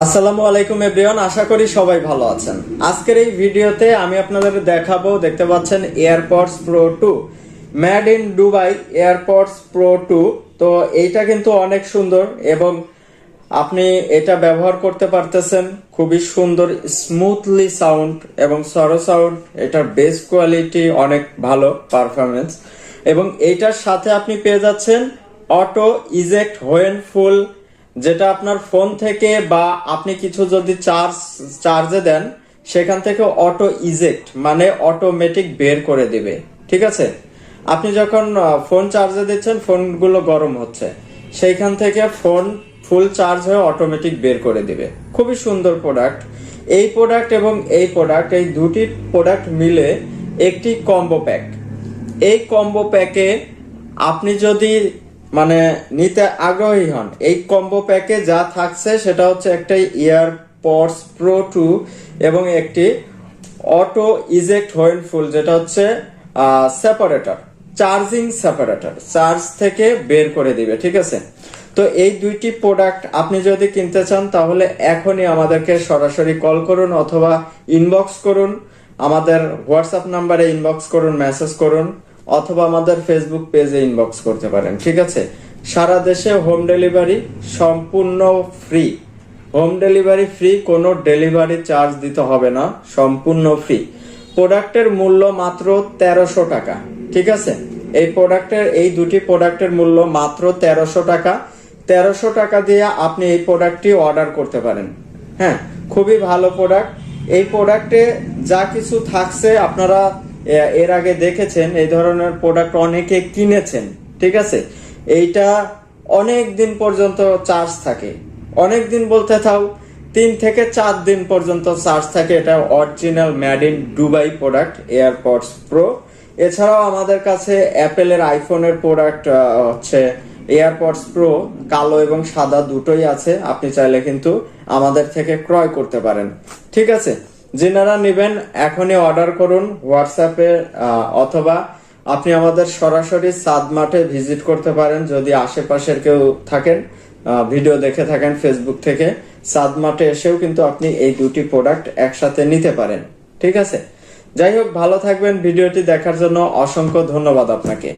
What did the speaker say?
আসসালামু আলাইকুম এভরিওয়ান, আশা করি সবাই ভালো আছেন। আজকের এই ভিডিওতে আমি আপনাদের দেখাবো, দেখতে পাচ্ছেন AirPods pro 2 made in Dubai AirPods pro 2। তো এইটা কিন্তু অনেক সুন্দর এবং আপনি এটা ব্যবহার করতে পারতেছেন। খুবই সুন্দর স্মুথলি সাউন্ড এবং সরো সাউন্ড, এটার বেস কোয়ালিটি অনেক ভালো পারফরমেন্স এবং এইটার সাথে আপনি পেয়ে যাচ্ছেন অটো ইজেক্ট হোয়েন ফুল, যেটা আপনার ফোন থেকে বা আপনি কিছু যদি চার্জে দেন সেখান থেকে অটো ইজেক্ট মানে অটোমেটিক বের করে দিবে। ঠিক আছে, আপনি যখন ফোন চার্জে দিচ্ছেন, ফোনগুলো গরম হচ্ছে, সেইখান থেকে ফোন ফুল চার্জ হয়ে অটোমেটিক বের করে দিবে। খুবই সুন্দর প্রোডাক্ট। এই প্রোডাক্ট এবং এই প্রোডাক্ট, এই দুটি প্রোডাক্ট মিলে একটি কম্বো প্যাক। এই কম্বো প্যাকে আপনি যদি নিতে আগ্রহী হন, এই কম্বো প্যাকে যা থাকছে সেটা হচ্ছে একটা এয়ারপডস প্রো 2 এবং একটি অটো ইজেক্ট হোয়েন ফুল, যেটা হচ্ছে সেপারেটর, চার্জিং সেপারেটর, চার্জ থেকে বের করে দিবে। ঠিক আছে, তো এই দুইটি প্রোডাক্ট আপনি যদি কিনতে চান তাহলে এখনই আমাদেরকে সরাসরি কল করুন অথবা ইনবক্স করুন। আমাদের হোয়াটসঅ্যাপ নাম্বারে ইনবক্স করুন, মেসেজ করুন অথবা আমাদের ফেসবুক পেজে ইনবক্স করতে পারেন। ঠিক আছে, সারা দেশে হোম ডেলিভারি সম্পূর্ণ ফ্রি। হোম ডেলিভারি ফ্রি, কোনো ডেলিভারি চার্জ দিতে হবে না, সম্পূর্ণ ফ্রি। প্রোডাক্টের মূল্য মাত্র 1300 টাকা। ঠিক আছে, এই দুটি প্রোডাক্টের মূল্য মাত্র 1300 টাকা। 1300 টাকা দিয়ে আপনি এই প্রোডাক্টটি অর্ডার করতে পারেন। হ্যাঁ, খুবই ভালো প্রোডাক্ট। এই প্রোডাক্টে যা কিছু থাকছে আপনারা এর আগে দেখেছেন, এই ধরনের প্রোডাক্ট অনেকে কিনেছেন। ঠিক আছে, এইটা অনেক দিন পর্যন্ত চার্জ থাকে, অনেক দিন বলতে থাও 3 থেকে 4 দিন পর্যন্ত চার্জ থাকে। এটা original made in Dubai product AirPods pro. এছাড়াও আমাদের কাছে অ্যাপেলের আইফোনের প্রোডাক্ট হচ্ছে এয়ারপডস প্রো কালো এবং সাদা দুটোই আছে। আপনি চাইলে কিন্তু আমাদের থেকে ক্রয় করতে পারেন। ঠিক আছে, যারা নেবেন এখনই অর্ডার করুন হোয়াটসঅ্যাপে, অথবা আপনি আমাদের সরাসরি সাদ মাঠে ভিজিট করতে পারেন যদি আশেপাশের কেউ থাকেন, ভিডিও দেখে থাকেন ফেসবুক থেকে। সাদ মাঠে এসেও কিন্তু আপনি এই দুটি প্রোডাক্ট একসাথে নিতে পারেন। ঠিক আছে, যাই হোক, ভালো থাকবেন। ভিডিওটি দেখার জন্য অসংখ্য ধন্যবাদ আপনাকে।